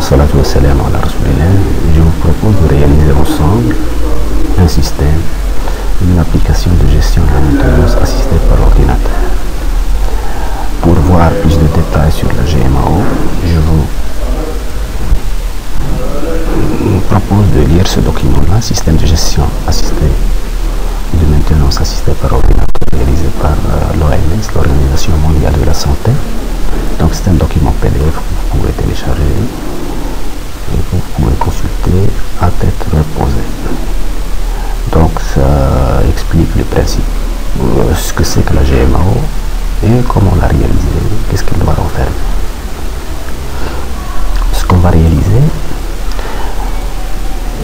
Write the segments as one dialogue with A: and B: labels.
A: Salatu wassalam ala rasulillah. Je vous propose de réaliser ensemble un système, une application de gestion de la maintenance assistée par ordinateur. Pour voir plus de détails sur la GMAO, je vous propose de lire ce document-là, système de gestion assistée de maintenance assistée par ordinateur, réalisé par l'OMS, l'Organisation mondiale de la santé. Donc c'est un document PDF que vous pouvez télécharger et vous pouvez consulter à tête reposée. Donc ça explique les principes, ce que c'est que la GMAO et comment la réaliser, qu'est-ce qu'elle doit renfermer. Ce qu'on va réaliser,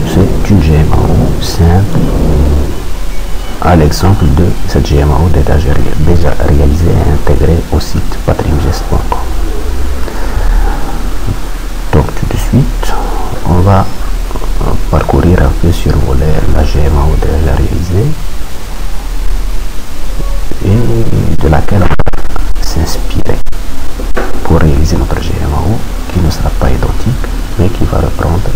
A: c'est une GMAO simple, à l'exemple de cette GMAO déjà réalisée et intégrée au site patrimgest.com. Donc tout de suite, on va parcourir un peu, survoler la GMAO déjà réalisée et de laquelle on va s'inspirer pour réaliser notre GMAO qui ne sera pas identique mais qui va reprendre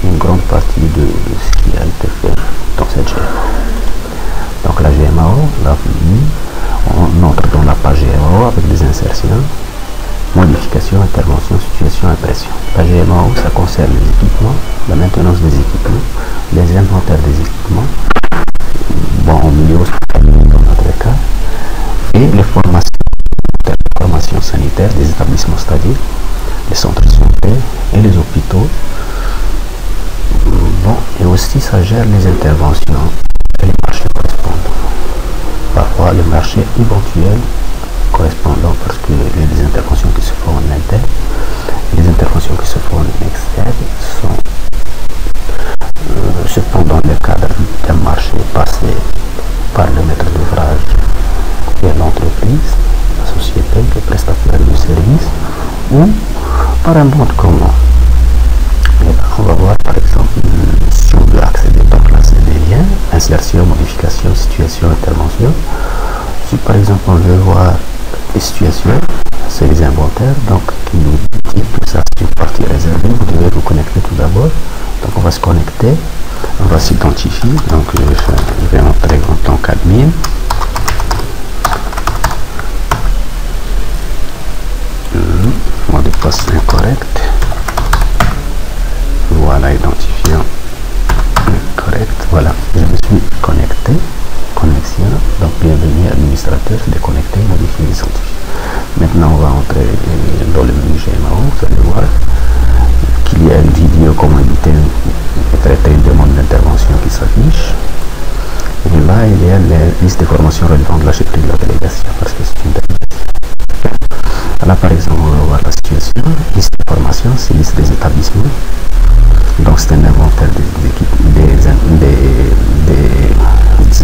A: une grande partie de ce qui a été fait dans cette GMAO. Donc la GMAO, là, on entre dans la page GMAO avec des insertions, modification, intervention, situation, impression. La GMAO, ça concerne les équipements, la maintenance des équipements, les inventaires des équipements, au milieu hospitalier dans notre cas, et les formations sanitaires des établissements, c'est-à-dire les centres de santé et les hôpitaux. Et aussi ça gère les interventions et les marchés correspondants. Parfois les marchés éventuels correspondants, parce que les interventions qui se font en interne et les interventions qui se font en externe sont cependant le cadre d'un marché passé par le maître d'ouvrage et l'entreprise, la société, le prestataire de service, ou par un bon commun. Et là, on va voir par exemple si on veut accéder, donc là c'est des liens, insertion, modification, situation, intervention. Si par exemple on veut voir les situations, c'est les inventaires, donc qui nous dit que ça c'est une partie réservée, vous devez vous connecter tout d'abord. Donc on va se connecter, on va s'identifier, donc je vais entrer en tant qu'admin. Mot de passe incorrect. Voilà, identifiant correct. Voilà, je me suis connecté. Connexion. Donc bienvenue administrateur, déconnecté, modifier, identifier. Maintenant on va entrer dans le menu GMAO. Vous allez voir qu'il y a une vidéo comment éviter et traiter une demande d'intervention qui s'affiche. Et là il y a la liste de formations relevant de la chefferie de la délégation, parce que c'est une délégation. Là par exemple on va voir la situation, liste de formation, c'est liste des établissements. Donc c'est un inventaire des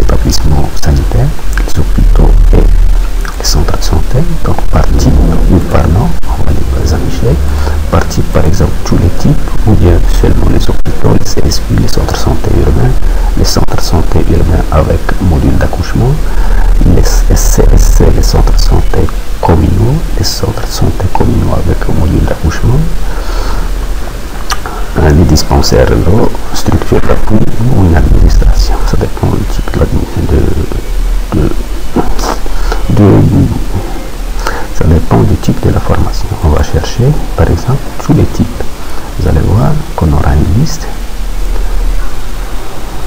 A: établissements sanitaires, les hôpitaux et les centres de santé. Donc par type ou par nom, on va les afficher. Par type par exemple tous les types, ou bien seulement les hôpitaux, les CSU, les centres de santé urbains, les centres de santé urbains avec module d'accouchement, les SCSC, les centres de santé communaux, les centres de santé communaux avec module d'accouchement, les dispensaires, structure d'appui ou une administration. Ça dépend du type ça dépend du type de la formation. On va chercher par exemple tous les types. Vous allez voir qu'on aura une liste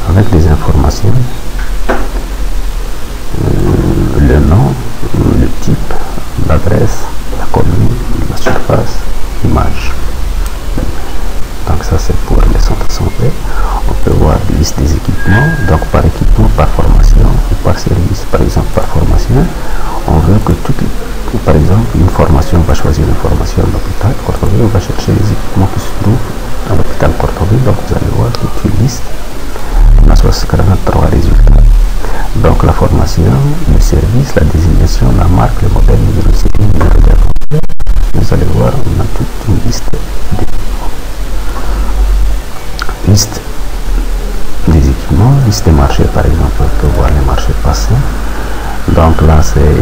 A: avec des informations, le nom, le type, l'adresse, la commune, la surface, l'image. Donc ça c'est pour les centres de santé. On peut voir la liste des équipements, donc par équipement, par formation ou par service. Par exemple par formation, on veut que par exemple une formation, on va choisir une formation à l'hôpital Cortobille, on va chercher les équipements qui se trouvent à l'hôpital Cortobille. Donc vous allez voir toute une liste, on a 83 résultats. Donc la formation, le service, la désignation, la marque, le modèle, le numéro de série, le numéro d'inventaire. Vous allez voir, on a toute une liste des équipements, liste des marchés par exemple, on peut voir les marchés passés, Donc là, c'est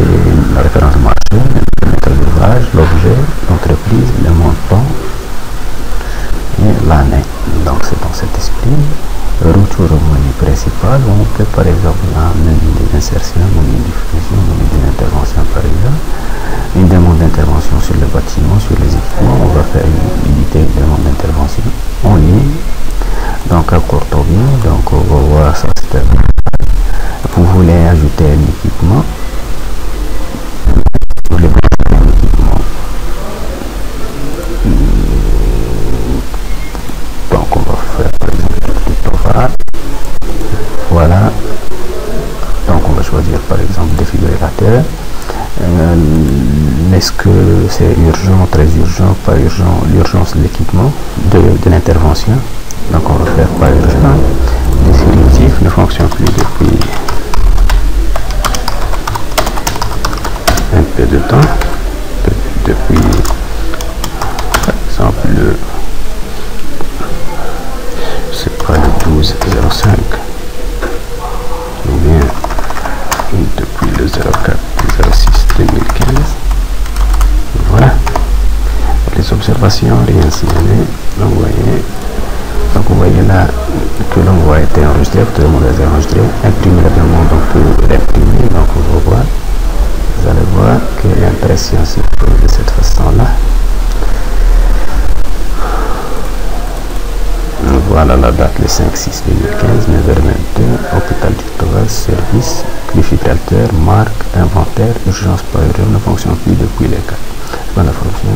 A: la référence marché, le maître d'ouvrage, l'objet, l'entreprise, le montant et l'année. Donc c'est dans cet esprit. Retour au menu principal, on peut par exemple un menu d'insertion, menu de diffusion, menu d'intervention par exemple. Une demande d'intervention sur le bâtiment, sur les équipements, on va faire une demande d'intervention en ligne. Donc à Courtovier, donc on va voir ça. Vous voulez ajouter un équipement, vous voulez ajouter un équipement. Donc on va faire par exemple tout ovale. Voilà. Donc on va choisir par exemple défibrillateur. Est-ce que c'est urgent, très urgent, pas urgent, l'urgence de l'équipement, de l'intervention. Donc on va faire pas urgent. Dispositif ne fonctionne plus depuis un peu de temps, depuis par exemple c'est pas le 12-05 ou bien depuis le 04-06-2015. Voilà les observations, rien signalé. Donc vous voyez là que l'envoi a été enregistré, que tout le monde a été enregistré, imprimer la demande, on peut l'imprimer, donc on va voir. Vous allez voir que l'impression se fait de cette façon-là. Voilà la date, le 5-6-2015, 9h22, hôpital du Toval, service, défibrillateur, marque, inventaire, urgence pas urgence, ne fonctionne plus depuis les cas. Voilà, fonction,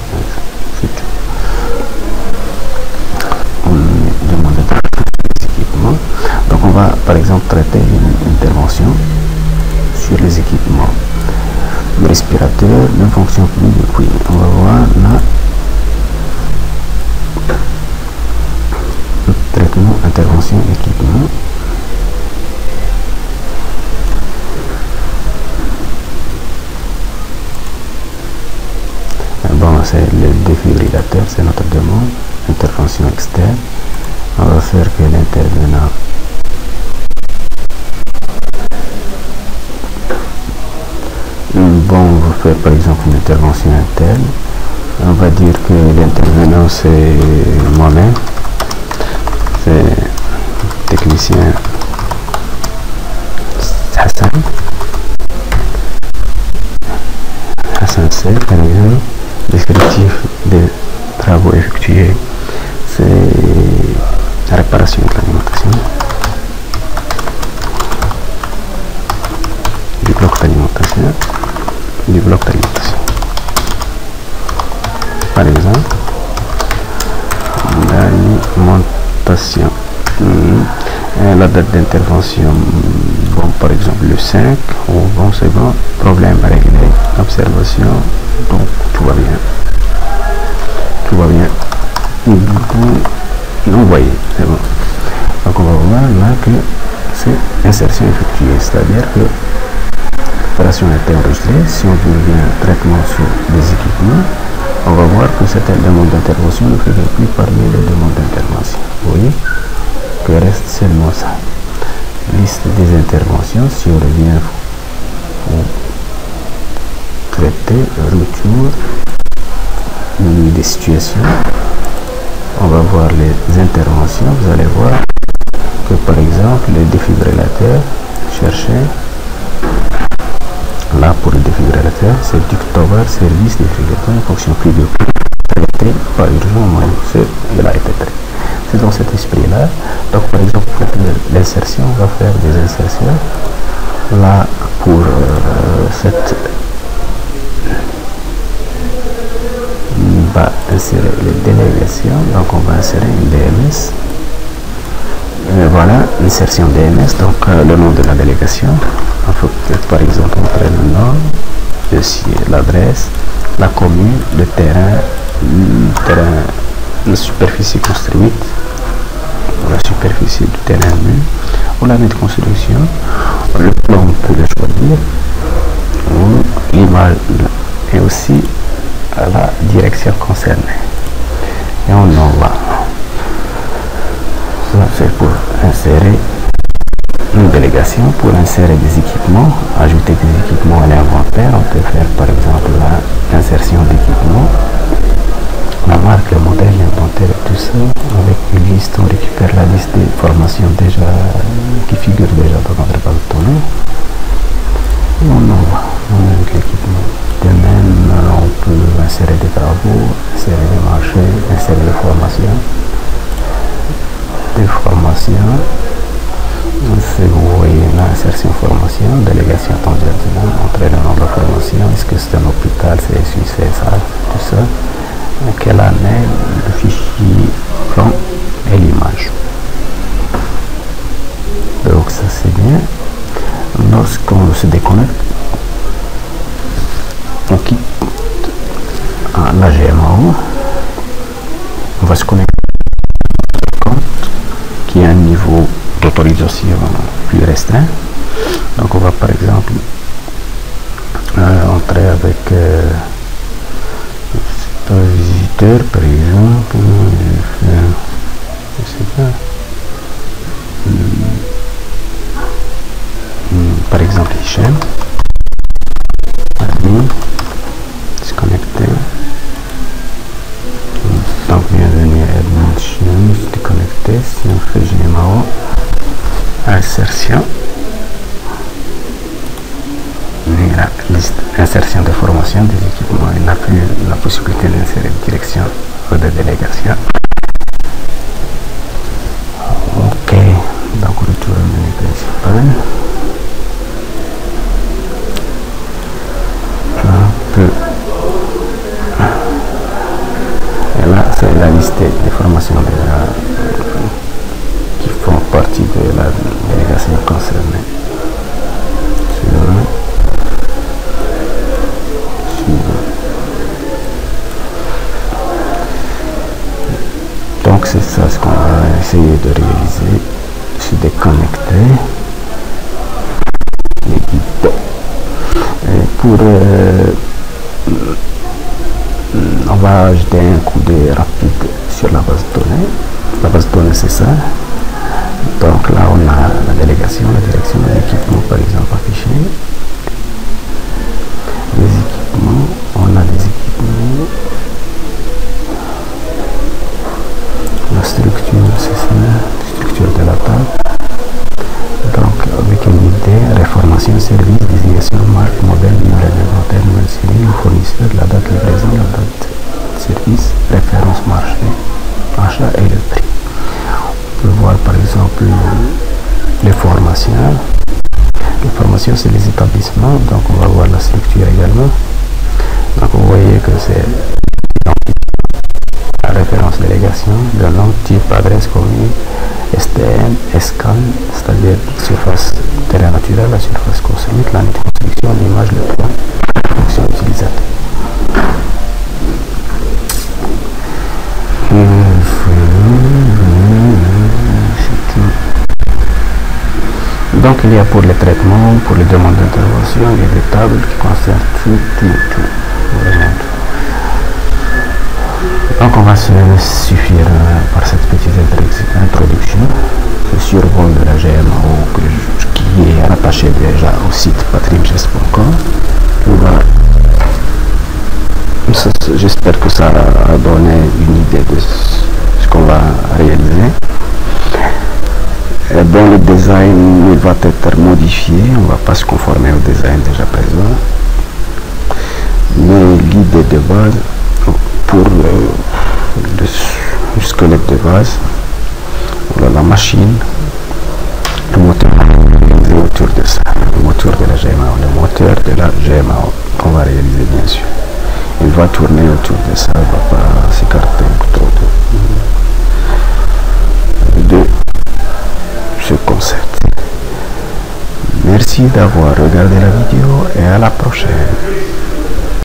A: c'est tout. On demande des équipements. Donc on va par exemple traiter une intervention sur les équipements. Le respirateur ne fonctionne plus depuis. On va voir là le traitement, intervention, équipement. Bon, c'est le défibrillateur, c'est notre demande. Intervention externe. On va faire que l'intervenant on va faire par exemple une intervention interne. On va dire que l'intervenant c'est moi-même, c'est technicien Hassan C par exemple. Descriptif des travaux effectués, c'est la réparation de l'alimentation, du bloc d'alimentation, par exemple l'alimentation. La date d'intervention, bon par exemple le 5, bon c'est bon, problème réglé, observation, donc tout va bien, vous voyez, c'est bon. Donc on va voir là que c'est insertion effectuée, c'est-à-dire que l'opération a été enregistrée. Si on revient traitement sur les équipements, on va voir que cette demande d'intervention ne fait plus parmi les demandes d'intervention. Vous voyez que reste seulement ça. Liste des interventions, si on revient au traiter, retour, menu des situations, on va voir les interventions. Vous allez voir que par exemple le défibrillateur, cherchez là pour le défibrillateur, c'est Ductover, service défibrillateur, fonction plus de traité, pas urgent, mais il a été traité. C'est dans cet esprit-là. Donc par exemple, pour l'insertion, on va faire des insertions. Là, pour cette on va insérer les délégations, donc on va insérer une DMS. Voilà, insertion DMS, donc le nom de la délégation. Il faut par exemple entrer le nom, l'adresse, la commune, le terrain, la superficie construite, la superficie du terrain nu, ou l'année de construction, le plan on peut le choisir, ou l'image, et aussi à la direction concernée. Et on envoie. Ça c'est pour insérer une délégation. délégation pour insérer des équipements, ajouter des équipements à l'inventaire. On peut faire par exemple l'insertion d'équipements, la marque, le modèle, l'inventaire et tout ça. Avec une liste, on récupère la liste des formations déjà qui figurent déjà dans notre base de données. Et on envoie, on ajoute l'équipement. De même, on peut insérer des travaux, insérer des marchés, insérer des formations. Si vous voyez l'insertion formation, délégation attendue, entrer le nombre de formations, est-ce que c'est un hôpital, c'est Suisse, c'est ça, tout ça. À quelle année, le fichier plan et l'image. Donc ça c'est bien. Lorsqu'on se déconnecte, on quitte la GMAO, on va se connecter à un compte qui a un niveau d'autorisation plus restreint. Donc on va par exemple entrer avec un visiteur par exemple, je sais pas, par exemple Hichem, admin, se connecter. Donc bienvenue à admin Hichem, se déconnecter. Si on fait GMAO, insertion, et la liste insertion de formation des équipements, il n'a plus la possibilité d'insérer une direction ou de délégation. Ok, donc retour au menu principal. Et là c'est la liste des formations déjà qui font partie de la délégation concernée. Donc c'est ça ce qu'on va essayer de réaliser, se déconnecter et guider. Et pour on va jeter un coup d'œil rapide sur la base de données. La base de données c'est ça. Donc là on a la délégation, la direction de l'équipement par exemple affiché. Les équipements, on a des équipements. La structure, c'est ça, structure de la table. Donc avec une idée, réformation, service, désignation, marque, modèle, numéro d'inventaire, numéro de série, le fournisseur, la date de livraison, la date de service, référence marché, achat et le prix. On peut voir par exemple les formations. Les formations c'est les établissements, donc on va voir la structure également. Donc vous voyez que c'est la référence délégation, le nom, type, adresse, commune, STM, SCAN, c'est-à-dire surface terrain naturel, la surface construite, l'année de construction, l'image, le plan, la fonction utilisateur. Donc il y a pour les traitements, pour les demandes d'intervention, il y a des tables qui concernent tout. Vraiment tout. Donc on va se suffire par cette petite introduction, le survol de la GMAO qui est rattaché déjà au site patrimgest.com. J'espère que ça a donné une idée de ce qu'on va réaliser. Et bon, le design il va être modifié, on ne va pas se conformer au design déjà présent. Mais l'idée de base, pour le squelette de base, voilà, la machine, le moteur autour de ça, le moteur de la GMAO, le moteur de la GMAO qu'on va réaliser bien sûr. Il va tourner autour de ça, il ne va pas s'écarter trop de ce concept. Merci d'avoir regardé la vidéo et à la prochaine.